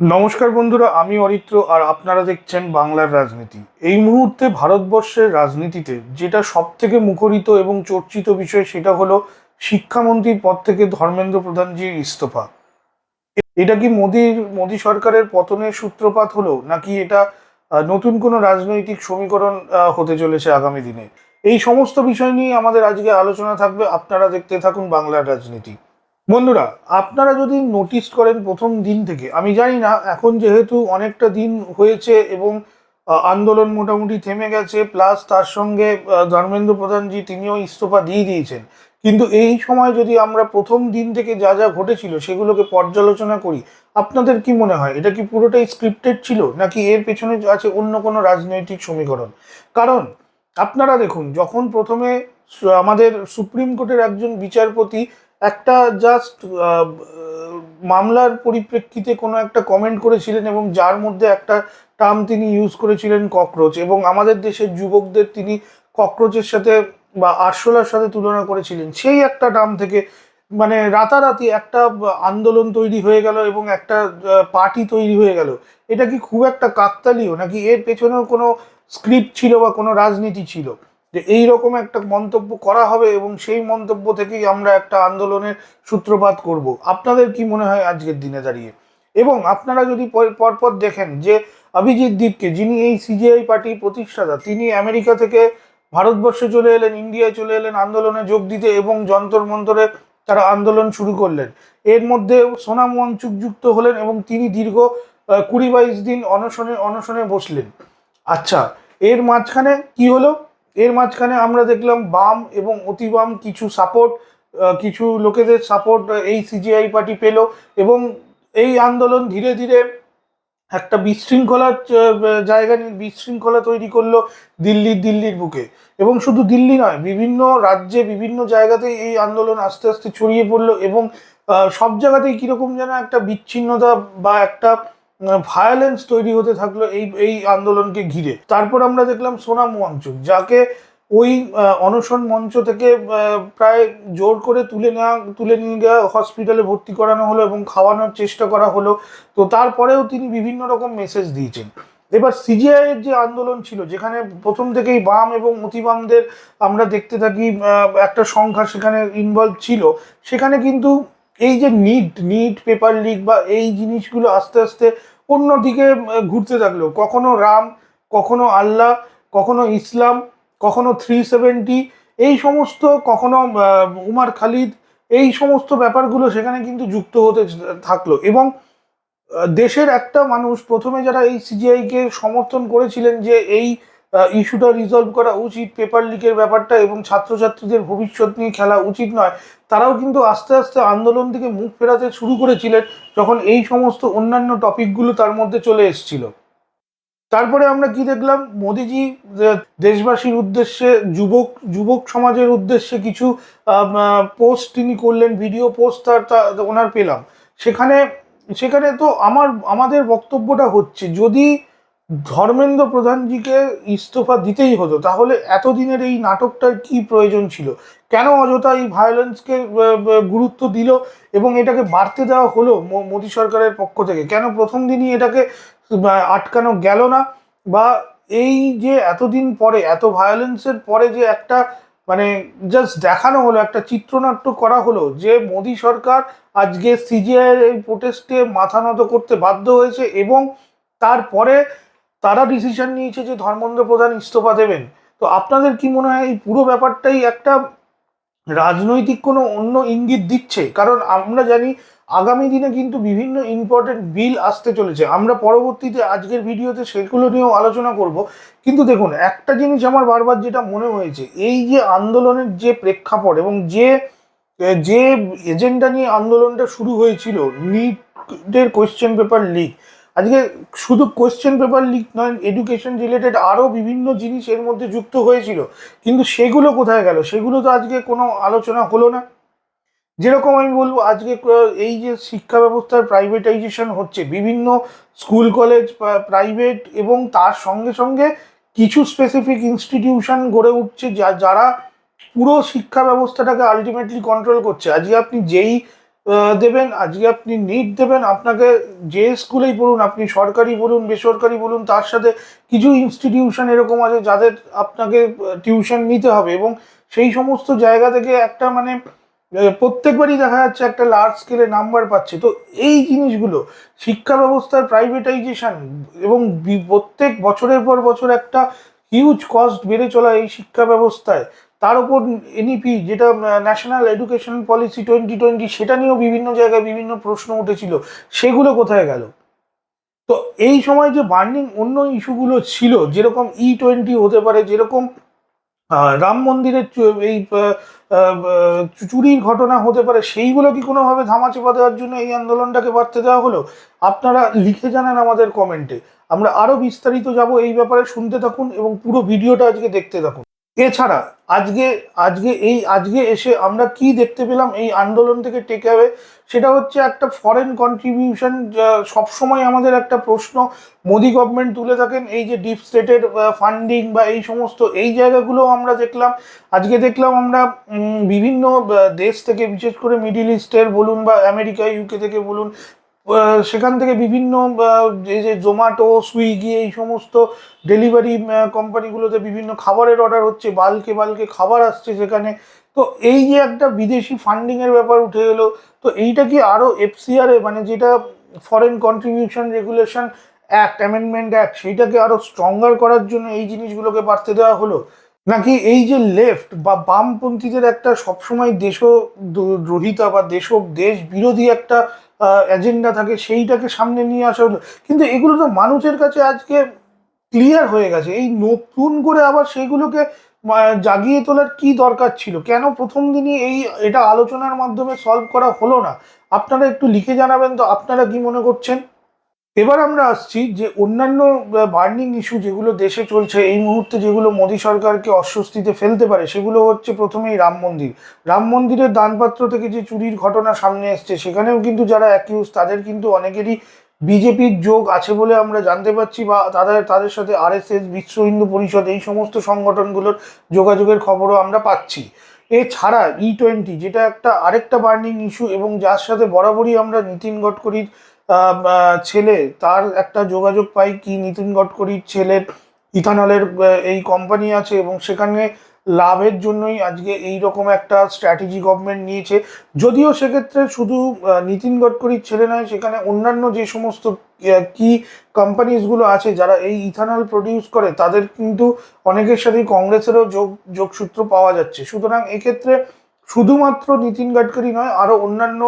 নমস্কার বন্ধুরা, আমি অরিত্র আর আপনারা দেখছেন বাংলার রাজনীতি। এই মুহূর্তে ভারতবর্ষের রাজনীতিতে যেটা সব থেকে মুখরিত এবং চর্চিত বিষয় সেটা হলো শিক্ষামন্ত্রীর পদ থেকে ধর্মেন্দ্র প্রধানজির ইস্তফা। এটা কি মোদী সরকারের পতনের সূত্রপাত হলো, নাকি এটা নতুন কোনো রাজনৈতিক সমীকরণ হতে চলেছে আগামী দিনে? এই সমস্ত বিষয় নিয়ে আমাদের আজকে আলোচনা থাকবে। আপনারা দেখতে থাকুন বাংলার রাজনীতি। বন্ধুরা, আপনারা যদি নোটিস করেন প্রথম দিন থেকে, আমি জানি না এখন যেহেতু অনেকটা দিন হয়েছে এবং আন্দোলন মোটামুটি থেমে গেছে, প্লাস তার সঙ্গে ধর্মেন্দ্র প্রধানজি তিনিও ইস্তফা দিয়ে দিয়েছেন, কিন্তু এই সময় যদি আমরা প্রথম দিন থেকে যা যা ঘটেছিল সেগুলোকে পর্যালোচনা করি, আপনাদের কি মনে হয় এটা কি পুরোটাই স্ক্রিপ্টেড ছিল, নাকি এর পেছনে আছে অন্য কোনো রাজনৈতিক সমীকরণ? কারণ আপনারা দেখুন, যখন প্রথমে আমাদের সুপ্রিম কোর্টের একজন বিচারপতি একটা জাস্ট মামলার পরিপ্রেক্ষিতে কোনো একটা কমেন্ট করেছিলেন এবং যার মধ্যে একটা টার্ম তিনি ইউজ করেছিলেন ককরোচ, এবং আমাদের দেশের যুবকদের তিনি ককরোচের সাথে বা আরশোলার সাথে তুলনা করেছিলেন, সেই একটা টার্ম থেকে মানে রাতারাতি একটা আন্দোলন তৈরি হয়ে গেল এবং একটা পার্টি তৈরি হয়ে গেল। এটা কি খুব একটা কাকতালীয়, নাকি এর পেছনেও কোনো স্ক্রিপ্ট ছিল বা কোনো রাজনীতি ছিল যে এই রকম একটা মন্তব্য করা হবে এবং সেই মন্তব্য থেকেই আমরা একটা আন্দোলনের সূত্রপাত করব? আপনাদের কি মনে হয় আজকের দিনে দাঁড়িয়ে? এবং আপনারা যদি পরপর দেখেন যে অভিজিৎ দীপকে, যিনি এই সিজিআই পার্টির প্রতিষ্ঠাতা, তিনি আমেরিকা থেকে ভারতবর্ষে চলে এলেন, ইন্ডিয়ায় চলে এলেন আন্দোলনে যোগ দিতে, এবং যন্তর মন্তরে তারা আন্দোলন শুরু করলেন। এর মধ্যে সোনাম ওয়াংচুক যুক্ত হলেন এবং তিনি দীর্ঘ 20-22 দিন অনশনে অনশনে বসলেন। আচ্ছা, এর মাঝখানে কি হলো? এর মাঝখানে আমরা দেখলাম বাম এবং অতি বাম কিছু সাপোর্ট, কিছু লোকেদের সাপোর্ট এই সিজিআই পার্টি পেল, এবং এই আন্দোলন ধীরে ধীরে একটা বিশৃঙ্খলার জায়গা নিয়ে বিশৃঙ্খলা তৈরি করলো দিল্লির বুকে। এবং শুধু দিল্লি নয়, বিভিন্ন রাজ্যে বিভিন্ন জায়গাতেই এই আন্দোলন আস্তে আস্তে ছড়িয়ে পড়লো, এবং সব জায়গাতেই কিরকম যেন একটা বিচ্ছিন্নতা বা একটা ভায়োলেন্স তৈরি হতে থাকলো এই এই আন্দোলনকে ঘিরে। তারপর আমরা দেখলাম সোনাম ওয়াংচুক, যাকে ওই অনশন মঞ্চ থেকে প্রায় জোর করে তুলে নিয়ে গিয়ে হসপিটালে ভর্তি করানো হলো এবং খাওয়ানোর চেষ্টা করা হলো। তো তারপরেও তিনি বিভিন্ন রকম মেসেজ দিয়েছেন। এবার সিজিআই এর যে আন্দোলন ছিল, যেখানে প্রথম থেকেই বাম এবং অতিবামদের আমরা দেখতে থাকি একটা সংখ্যা সেখানে ইনভলভ ছিল, সেখানে কিন্তু এই যে নিট পেপার লিক বা এই জিনিসগুলো আস্তে আস্তে অন্যদিকে ঘুরতে থাকলো। কখনো রাম, কখনো আল্লাহ, কখনো ইসলাম, কখনো 370, এই সমস্ত, কখনো উমার খালিদ, এই সমস্ত ব্যাপারগুলো সেখানে কিন্তু যুক্ত হতে থাকলো। এবং দেশের একটা মানুষ প্রথমে যারা এই সিজিআই কে সমর্থন করেছিলেন যে এই ইস্যুটা রিজলভ করা উচিত, পেপার লিকের ব্যাপারটা এবং ছাত্রছাত্রীদের ভবিষ্যৎ নিয়ে খেলা উচিত নয়, তারাও কিন্তু আস্তে আস্তে আন্দোলন থেকে মুখ ফেরাতে শুরু করেছিলেন যখন এই সমস্ত অন্যান্য টপিকগুলো তার মধ্যে চলে এসেছিল। তারপরে আমরা কি দেখলাম? মোদিজি দেশবাসীর উদ্দেশ্যে, যুবক যুবক সমাজের উদ্দেশ্যে কিছু পোস্ট তিনি করলেন, ভিডিও পোস্ট ওনার পেলাম। সেখানে সেখানে তো আমাদের বক্তব্যটা হচ্ছে, যদি ধর্মেন্দ্র প্রধানজিকে ইস্তফা দিতেই হতো, তাহলে এতদিনের এই নাটকটার কি প্রয়োজন ছিল? কেন অযথা এই ভায়োলেন্সকে গুরুত্ব দিল এবং এটাকে বাড়তে দেওয়া হলো মোদী সরকারের পক্ষ থেকে? কেন প্রথম দিনই এটাকে আটকানো গেল না? বা এই যে এতদিন পরে, এত ভায়োলেন্সের পরে যে একটা মানে জাস্ট দেখানো হলো, একটা চিত্রনাট্য করা হলো যে মোদী সরকার আজকে সিজিআই এর এই প্রোটেস্টে মাথা নত করতে বাধ্য হয়েছে, এবং তারপরে তারা ডিসিশন নিয়েছে যে ধর্মেন্দ্র প্রধান ইস্তফা দেবেন। তো আপনাদের কি মনে হয় এই পুরো ব্যাপারটাই একটা রাজনৈতিক কোনো অন্য ইঙ্গিত দিচ্ছে? কারণ আমরা জানি আগামী দিনে কিন্তু বিভিন্ন ইম্পর্টেন্ট বিল আসতে চলেছে, আমরা পরবর্তীতে আজকের ভিডিওতে সেগুলো নিয়েও আলোচনা করব। কিন্তু দেখুন, একটা জিনিস আমার বারবার যেটা মনে হয়েছে, এই যে আন্দোলনের যে প্রেক্ষাপট এবং যে যে এজেন্ডা নিয়ে আন্দোলনটা শুরু হয়েছিল, নিটের কোয়েশ্চেন পেপার লিক, আজকে শুধু কোয়েশ্চেন পেপার লিক নয়, এডুকেশন রিলেটেড আরও বিভিন্ন জিনিস এর মধ্যে যুক্ত হয়েছিল, কিন্তু সেগুলো কোথায় গেল? সেগুলো তো আজকে কোনো আলোচনা হলো না। যেরকম আমি বলবো, আজকে এই যে শিক্ষা ব্যবস্থার প্রাইভেটাইজেশন হচ্ছে, বিভিন্ন স্কুল কলেজ প্রাইভেট, এবং তার সঙ্গে সঙ্গে কিছু স্পেসিফিক ইনস্টিটিউশন গড়ে উঠছে যারা পুরো শিক্ষা ব্যবস্থাটাকে আলটিমেটলি কন্ট্রোল করছে। আজকে আপনি যেই দেবেন, আজকে আপনি নিট দেবেন, আপনাকে যে স্কুলেই পড়ুন, আপনি সরকারি বলুন বেসরকারি বলুন, তার সাথে কিছু ইনস্টিটিউশন এরকম আছে যাদের আপনাকে টিউশন নিতে হবে, এবং সেই সমস্ত জায়গা থেকে একটা মানে প্রত্যেকবারই দেখা যাচ্ছে একটা লার্জ স্কেলে নাম্বার পাচ্ছে। তো এই জিনিসগুলো শিক্ষা ব্যবস্থার প্রাইভেটাইজেশন এবং প্রত্যেক বছরের পর বছর একটা হিউজ কস্ট বেড়ে চলা এই শিক্ষা ব্যবস্থায়, তার উপর এনইপি যেটা ন্যাশনাল এডুকেশন পলিসি 2020, সেটা নিয়েও বিভিন্ন জায়গায় বিভিন্ন প্রশ্ন উঠেছিল, সেগুলো কোথায় গেল? তো এই সময় যে বার্নিং অন্য ইস্যুগুলো ছিল, যেরকম E20 হতে পারে, যেরকম রাম মন্দিরের এই চুরির ঘটনা হতে পারে, সেইগুলো কি কোনোভাবে ধামাচাপা দেওয়ার জন্য এই আন্দোলনটাকে বাড়তে দেওয়া হলো? আপনারা লিখে জানান আমাদের কমেন্টে। আমরা আরো বিস্তারিত যাব এই ব্যাপারে, শুনতে থাকুন এবং পুরো ভিডিওটা আজকে দেখতে থাকুন। এছাড়া আজকে আজকে এসে আমরা কি দেখতে পেলাম এই আন্দোলন থেকে টেকে অ্যাওয়ে, সেটা হচ্ছে একটা ফরেন কন্ট্রিবিউশন। সবসময় আমাদের একটা প্রশ্ন মোদি গভর্নমেন্ট তুলে থাকেন, এই যে ডিপ স্টেটের ফান্ডিং বা এই সমস্ত এই জায়গাগুলো আমরা দেখলাম। আজকে দেখলাম আমরা বিভিন্ন দেশ থেকে, বিশেষ করে মিডিল ইস্টের বলুন বা আমেরিকা ইউকে থেকে বলুন, সেখান থেকে বিভিন্ন এই যে জোম্যাটো সুইগি এই সমস্ত ডেলিভারি কোম্পানিগুলোতে বিভিন্ন খাবারের অর্ডার হচ্ছে, বাল্কে বাল্কে খাবার আসছে সেখানে। তো এই যে একটা বিদেশি ফান্ডিং এর ব্যাপার উঠে এলো, তো এইটা কি আরো এফসিআর এ মানে যেটা foreign contribution regulation act, amendment act, সেইটাকে আরো স্ট্রঙ্গার করার জন্য এই জিনিসগুলোকে বাড়তে দেওয়া হলো? নাকি এই যে লেফট বা বামপন্থীদের একটা সবসময় দেশদ্রোহিতা বা দেশ বিরোধী একটা এজেন্ডা থাকে, সেইটাকে সামনে নিয়ে আসা হলো? কিন্তু এগুলো তো মানুষের কাছে আজকে ক্লিয়ার হয়ে গেছে। এই নতুন করে আবার সেইগুলোকে জাগিয়ে তোলার কি দরকার ছিল? কেন প্রথম দিনই এটা আলোচনার মাধ্যমে সলভ করা হলো না? আপনারা একটু লিখে জানাবেন তো আপনারা কি মনে করছেন। এবার আমরা আসছি যে অন্যান্য বার্নিং ইস্যু যেগুলো দেশে চলছে এই মুহূর্তে, যেগুলো মোদী সরকারকে অস্বস্তিতে ফেলতে পারে, সেগুলো হচ্ছে প্রথমেই রাম মন্দির। রাম মন্দিরের দানপাত্র থেকে যে চুরির ঘটনা সামনে এসছে, সেখানেও কিন্তু যারা অ্যাকিউজ তাদের কিন্তু অনেকেরই বিজেপির যোগ আছে বলে আমরা জানতে পারছি, বা তাদের সাথে আরএসএস, বিশ্ব হিন্দু পরিষদ এই সমস্ত সংগঠনগুলোর যোগাযোগের খবরও আমরা পাচ্ছি। এছাড়া E20 যেটা একটা আরেকটা বার্নিং ইস্যু, এবং যার সাথে বরাবরই আমরা নীতিন গডকরির ছেলে, তার একটা যোগাযোগ পাই কি নীতিন গডকরির ছেলের ইথানলের এই কোম্পানি আছে, এবং সেখানে লাভের জন্যই আজকে এই রকম একটা স্ট্র্যাটেজি গভর্নমেন্ট নিয়েছে। যদিও সেক্ষেত্রে শুধু নীতিন গডকরির ছেলে নয়, সেখানে অন্যান্য যে সমস্ত কি কোম্পানিজগুলো আছে যারা এই ইথানল প্রডিউস করে, তাদের কিন্তু অনেকের সাথেই কংগ্রেসেরও যোগসূত্র পাওয়া যাচ্ছে। সুতরাং এক্ষেত্রে শুধুমাত্র নীতিন গডকরি নয়, আরো অন্যান্য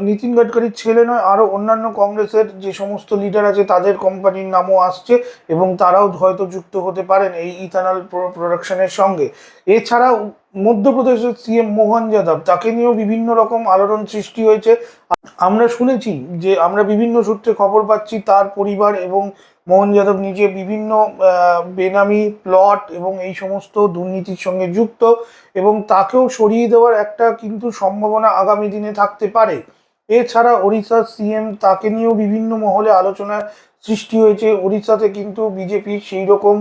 নীতিন গডকরির ছেলে নয়, আরো অন্যান্য কংগ্রেসের যে সমস্ত লিডার আছে তাদের কোম্পানির নামও আসছে, এবং তারাও হয়তো যুক্ত হতে পারেন এই ইথানল প্রোডাকশনের সঙ্গে। এছাড়াও মধ্যপ্রদেশের সিএম মোহন যাদব, তাকে নিয়েও বিভিন্ন রকম আলোড়ন সৃষ্টি হয়েছে। আমরা শুনেছি, যে আমরা বিভিন্ন সূত্রে খবর পাচ্ছি, তার পরিবার এবং মোহন যাদব নিজে বিভিন্ন বেনামি প্লট এবং এই সমস্ত দুর্নীতির সঙ্গে যুক্ত, এবং তাকেও সরিয়ে দেওয়ার একটা কিন্তু সম্ভাবনা আগামী দিনে থাকতে পারে। এছাড়া ওড়িশার সিএম, তাকে নিয়েও বিভিন্ন মহলে আলোচনার সৃষ্টি হয়েছে। ওড়িশাতে কিন্তু বিজেপি সেই রকম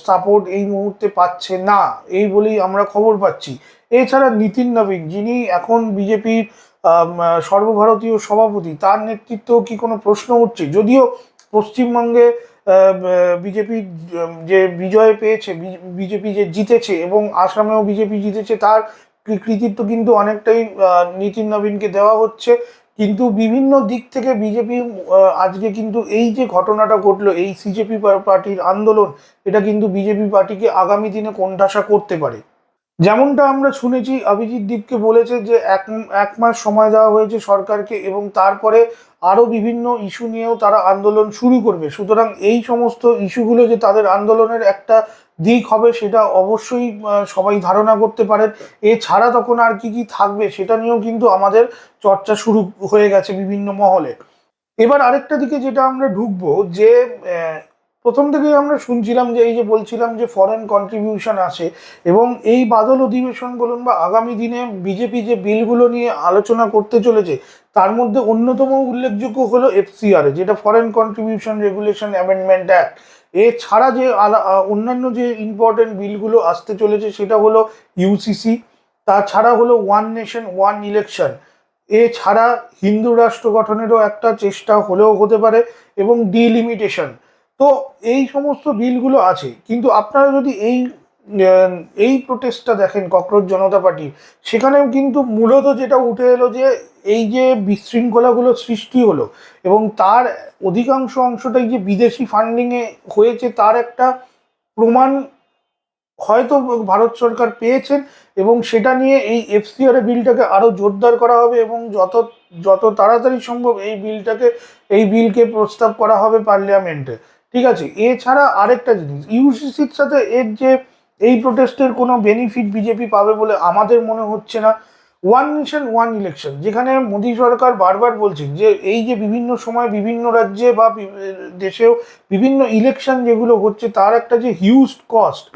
সাপোর্ট এই মুহূর্তে পাচ্ছে না, এই বলেই আমরা খবর পাচ্ছি। এছাড়া নিতিন নবীন, যিনি এখন বিজেপির সর্বভারতীয় সভাপতি, তার নেতৃত্বেও কি কোনো প্রশ্ন উঠছে? যদিও পশ্চিমবঙ্গে বিজেপি যে বিজয় পেয়েছে, বিজেপি যে জিতেছে, এবং আসামেও বিজেপি জিতেছে, তার কৃতিত্ব কিন্তু অনেকটাই নিতিন নবীনকে দেওয়া হচ্ছে। কিন্তু বিভিন্ন দিক থেকে বিজেপি আজকে কিন্তু এই যে ঘটনাটা ঘটলো, এই সিজেপি পার্টির আন্দোলন, এটা কিন্তু বিজেপি পার্টিকে আগামী দিনে কোণঠাসা করতে পারে। যেমনটা আমরা শুনেছি, অভিজিৎ দীপকে বলেছে যে এক মাস সময় দেওয়া হয়েছে সরকারকে, এবং তারপরে আরো বিভিন্ন ইস্যু নিয়েও তারা আন্দোলন শুরু করবে। সুতরাং এই সমস্ত ইস্যুগুলো যে তাদের আন্দোলনের একটা দিক হবে, সেটা অবশ্যই সবাই ধারণা করতে পারেন। এছাড়া তখন আর কি কি থাকবে সেটা নিয়েও কিন্তু আমাদের চর্চা শুরু হয়ে গেছে বিভিন্ন মহলে। এবার আরেকটা দিকে যেটা আমরা ঢুকবো, যে প্রথম থেকেই আমরা শুনছিলাম যে এই যে বলছিলাম যে ফরেন কন্ট্রিবিউশন আসে, এবং এই বাদল অধিবেশন বলুন বা আগামী দিনে বিজেপি যে বিলগুলো নিয়ে আলোচনা করতে চলেছে, তার মধ্যে অন্যতম উল্লেখযোগ্য হলো এফসিআর, যেটা foreign contribution regulation amendment act. এছাড়া যে অন্যান্য যে ইম্পর্টেন্ট বিলগুলো আসতে চলেছে, সেটা হলো ইউসিসি, তাছাড়া হলো ওয়ান নেশন ওয়ান ইলেকশন, এছাড়া হিন্দু রাষ্ট্র গঠনেরও একটা চেষ্টা হলেও হতে পারে, এবং ডিলিমিটেশন। তো এই সমস্ত বিলগুলো আছে, কিন্তু আপনারা যদি এই প্রোটেস্টটা দেখেন ককরোচ জনতা পার্টি, সেখানেও কিন্তু মূলত যেটা উঠে এলো যে এই যে বিশৃঙ্খলাগুলো সৃষ্টি হলো এবং তার অধিকাংশ অংশটাই যে বিদেশি ফান্ডিংয়ে হয়েছে তার একটা প্রমাণ হয়তো ভারত সরকার পেয়েছেন, এবং সেটা নিয়ে এই এফসিআর বিলটাকে আরো জোরদার করা হবে, এবং যত যত তাড়াতাড়ি সম্ভব এই বিলকে প্রস্তাব করা হবে পার্লামেন্টে। ঠিক আছে, এছাড়া আরেকটা জিনিস, ইউসিসির সাথে এই প্রোটেস্টের কোনো বেনিফিট বিজেপি পাবে বলে আমাদের মনে হচ্ছে না। ওয়ান নেশন ওয়ান ইলেকশন, যেখানে মোদী সরকার বারবার বলছেন যে এই যে বিভিন্ন সময় বিভিন্ন রাজ্যে বা দেশেও বিভিন্ন ইলেকশন যেগুলো হচ্ছে তার একটা যে হিউজ কস্ট,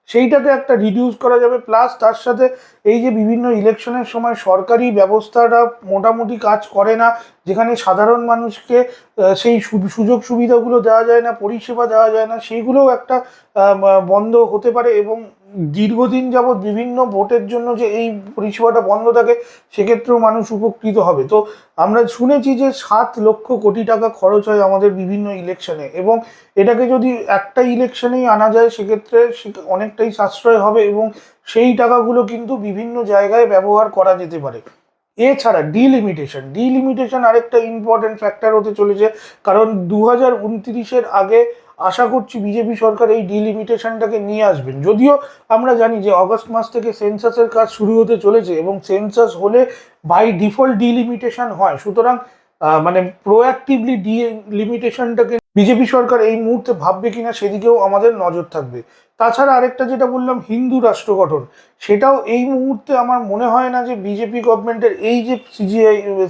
সেইটাকে একটা রিডিউস করা যাবে। প্লাস তার সাথে এই যে বিভিন্ন ইলেকশনের সময় সরকারি ব্যবস্থাটা মোটামুটি কাজ করে না, যেখানে সাধারণ মানুষকে সেই সুযোগ সুবিধাগুলো দেওয়া যায় না, পরিষেবা দেওয়া যায় না, সেইগুলোও একটা বন্ধ হতে পারে। এবং দীর্ঘদিন যাবৎ বিভিন্ন ভোটের জন্য যে এই পরিষেবাটা বন্ধ থাকে, সেক্ষেত্রেও মানুষ উপকৃত হবে। তো আমরা শুনেছি যে 7 লক্ষ কোটি টাকা খরচ হয় আমাদের বিভিন্ন ইলেকশনে, এবং এটাকে যদি একটা ইলেকশনেই আনা যায় সেক্ষেত্রে অনেকটাই সাশ্রয় হবে, এবং সেই টাকাগুলো কিন্তু বিভিন্ন জায়গায় ব্যবহার করা যেতে পারে। এছাড়া ডিলিমিটেশন আরেকটা ইম্পর্টেন্ট ফ্যাক্টর হতে চলেছে, কারণ 2029-এর আগে আশা করছি বিজেপি সরকার এই ডিলিমিটেশনটাকে নিয়ে আসবেন। যদিও আমরা জানি যে অগস্ট মাস থেকে সেন্সাসের কাজ শুরু হতে চলেছে, এবং সেন্সাস হলে বাই ডিফল্ট ডিলিমিটেশন হয়, সুতরাং মানে প্রোঅ্যাক্টিভলি ডিলিমিটেশনটাকে বিজেপি সরকার এই মুহূর্তে ভাববে কিনা সেদিকেও আমাদের নজর থাকবে। তাছাড়া আরেকটা যেটা বললাম হিন্দু রাষ্ট্র গঠন, সেটাও এই মুহূর্তে আমার মনে হয় না যে বিজেপি গভর্নমেন্টের এই যে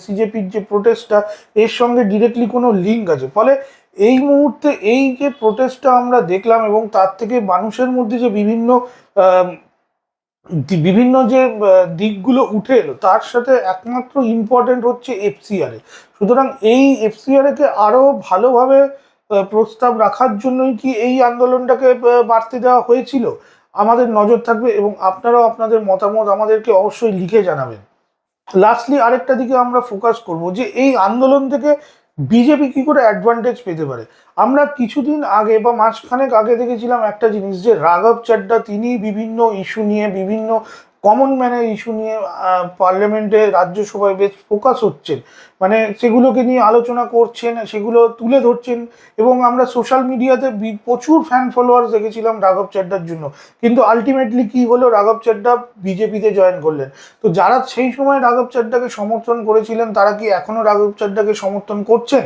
সিজেপির যে প্রোটেস্টটা, এর সঙ্গে ডিরেক্টলি কোনো লিঙ্ক আছে। ফলে এই মুহূর্তে এই যে প্রোটেস্টটা আমরা দেখলাম, এবং তার থেকে মানুষের মধ্যে যে আহ, বিভিন্ন যে দিকগুলো উঠে এলো, তার সাথে একমাত্র ইম্পর্টেন্ট হচ্ছে এফসিআর। সুতরাং এই এফসিআর কে আরো ভালোভাবে প্রস্তাব রাখার জন্যই কি এই আন্দোলনটাকে বাড়তে দেওয়া হয়েছিল, আমাদের নজর থাকবে, এবং আপনারাও আপনাদের মতামত আমাদেরকে অবশ্যই লিখে জানাবেন। লাস্টলি আরেকটা দিকে আমরা ফোকাস করব যে এই আন্দোলন থেকে বিজেপি কি করে অ্যাডভান্টেজ পেতে পারে। আমরা কিছুদিন আগে বা মাসখানেক আগে দেখেছিলাম একটা জিনিস, যে রাঘব চাড্ডা তিনি বিভিন্ন ইস্যু নিয়ে, বিভিন্ন কমন ম্যানের ইস্যু নিয়ে পার্লামেন্টে রাজ্যসভায় বেশ ফোকাস হচ্ছেন, মানে সেগুলোকে নিয়ে আলোচনা করছেন, সেগুলো তুলে ধরছেন, এবং আমরা সোশ্যাল মিডিয়াতে প্রচুর ফ্যান ফলোয়ার্স দেখেছিলাম রাঘব চাড্ডার জন্য। কিন্তু আলটিমেটলি কি হলো, রাঘব চাড্ডা বিজেপিতে জয়েন করলেন। তো যারা সেই সময় রাঘব চাড্ডাকে সমর্থন করেছিলেন, তারা কি এখনো রাঘব চাড্ডাকে সমর্থন করছেন?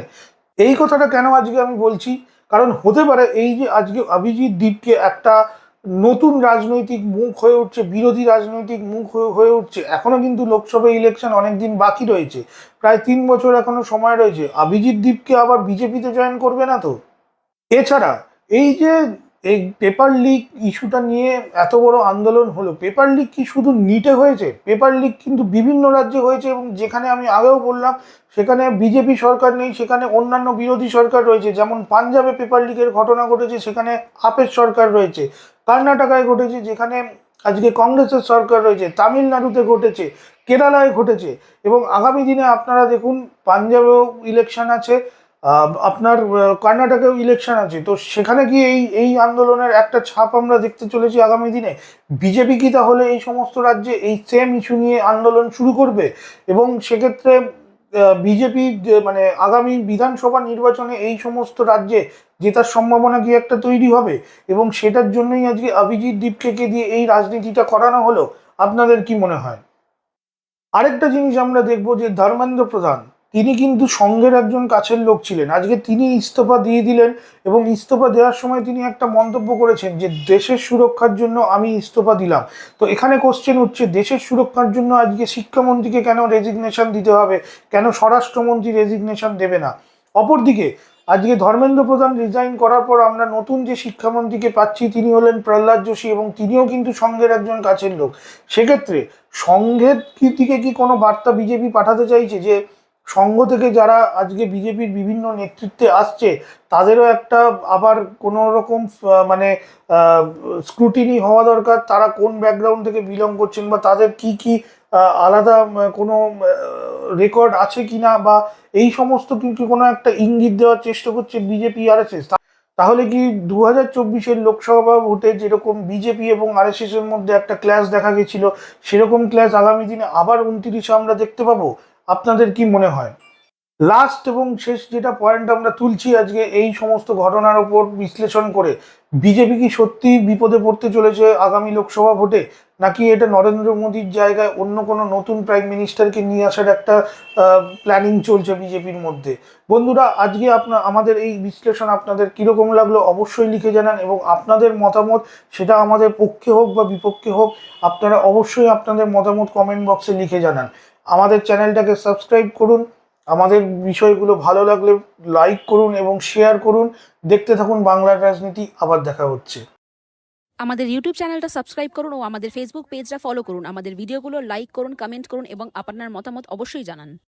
এই কথাটা কেন আজকে আমি বলছি, কারণ হতে পারে এই যে আজকে অভিজিৎ দীপকে একটা নতুন রাজনৈতিক মুখ হয়ে উঠছে, বিরোধী রাজনৈতিক মুখ হয়ে উঠছে। এখনো কিন্তু লোকসভা ইলেকশন অনেক দিন বাকি রয়েছে, প্রায় 3 বছর এখনো সময় রয়েছে। অভিজিৎ দীপকে আবার বিজেপিতে জয়েন করবে না তো? এছাড়া এই যে এই পেপার লিক ইস্যুটা নিয়ে এত বড় আন্দোলন হলো, পেপার লিক কি শুধু নিটে হয়েছে? পেপার লিক কিন্তু বিভিন্ন রাজ্যে হয়েছে, এবং যেখানে আমি আগেও বললাম সেখানে বিজেপি সরকার নেই, সেখানে অন্যান্য বিরোধী সরকার রয়েছে। যেমন পাঞ্জাবে পেপার লিকের ঘটনা ঘটেছে, সেখানে আপের সরকার রয়েছে। কর্ণাটকায় ঘটেছে, যেখানে আজকে কংগ্রেসের সরকার রয়েছে। তামিলনাড়ুতে ঘটেছে, কেরালায় ঘটেছে, এবং আগামী দিনে আপনারা দেখুন পাঞ্জাবেও ইলেকশন আছে, আপনার কর্ণাটকেও ইলেকশন আছে। তো সেখানে কি এই এই আন্দোলনের একটা ছাপ আমরা দেখতে চলেছি আগামী দিনে? বিজেপি কি তাহলে এই সমস্ত রাজ্যে এই সেম ইস্যু নিয়ে আন্দোলন শুরু করবে? এবং সেক্ষেত্রে বিজেপি মানে আগামী বিধানসভা নির্বাচনে এই সমস্ত রাজ্যে জেতার সম্ভাবনা কি একটা তৈরি হবে? এবং সেটার জন্যই আজকে অভিজিৎ দীপকে দিয়ে এই রাজনীতিটা করানো হলো। আপনাদের কি মনে হয়? আরেকটা জিনিস আমরা দেখবো যে ধর্মেন্দ্র প্রধান, তিনি কিন্তু সংঘের একজন কাছের লোক ছিলেন। আজকে তিনি ইস্তফা দিয়ে দিলেন, এবং ইস্তফা দেওয়ার সময় তিনি একটা মন্তব্য করেছেন যে দেশের সুরক্ষার জন্য আমি ইস্তফা দিলাম। তো এখানে কোশ্চেন হচ্ছে, দেশের সুরক্ষার জন্য আজকে শিক্ষামন্ত্রীকে কেন রেজিগনেশন দিতে হবে, কেন স্বরাষ্ট্রমন্ত্রী রেজিগনেশন দেবে না? অপরদিকে আজকে ধর্মেন্দ্র প্রধান রিজাইন করার পর আমরা নতুন যে শিক্ষামন্ত্রীকে পাচ্ছি, তিনি হলেন প্রহ্লাদ যোশী, এবং তিনিও কিন্তু সংঘের একজন কাছের লোক। সেক্ষেত্রে সংঘের দিকে কি কোনো বার্তা বিজেপি পাঠাতে চাইছে, যে সংঘ থেকে যারা আজকে বিজেপির বিভিন্ন নেতৃত্বে আসছে তাদেরও একটা আবার কোনো রকম মানে স্ক্রুটিনি হওয়া দরকার, তারা কোন ব্যাকগ্রাউন্ড থেকে বিলং করছেন, বা তাদের কি কি আলাদা কোনো রেকর্ড আছে কিনা, বা এই সমস্ত কিন্তু কোনো একটা ইঙ্গিত দেওয়ার চেষ্টা করছে বিজেপি আরএসএস। তাহলে কি 2024-এর লোকসভা ভোটে যেরকম বিজেপি এবং আরএসএস এর মধ্যে একটা ক্ল্যাশ দেখা গেছিল, সেরকম ক্ল্যাশ আগামী দিনে আবার 29-এ আমরা দেখতে পাবো? আপনাদের কি মনে হয়? লাস্ট এবং শেষ যেটা পয়েন্ট আমরা তুলছি আজকে এই সমস্ত ঘটনার উপর বিশ্লেষণ করে, বিজেপি কি সত্যি বিপদে পড়তে চলেছে আগামী লোকসভা ভোটে, নাকি এটা নরেন্দ্র মোদীর জায়গায় অন্য কোনো নতুন প্রাইম মিনিস্টারকে নিয়ে আসার একটা প্ল্যানিং চলছে বিজেপির মধ্যে? বন্ধুরা, আজকে আমাদের এই বিশ্লেষণ আপনাদের কিরকম লাগলো অবশ্যই লিখে জানান, এবং আপনাদের মতামত, সেটা আমাদের পক্ষে হোক বা বিপক্ষে হোক, আপনারা অবশ্যই আপনাদের মতামত কমেন্ট বক্সে লিখে জানান। আমাদের চ্যানেলটাকে সাবস্ক্রাইব করুন, আমাদের বিষয়গুলো ভালো লাগলে লাইক করুন এবং শেয়ার করুন। দেখতে থাকুন বাংলার রাজনীতি। আবার দেখা হচ্ছে। আমাদের ইউটিউব চ্যানেলটা সাবস্ক্রাইব করুন ও আমাদের ফেসবুক পেজটা ফলো করুন। আমাদের ভিডিওগুলো লাইক করুন, কমেন্ট করুন এবং আপনার মতামত অবশ্যই জানান।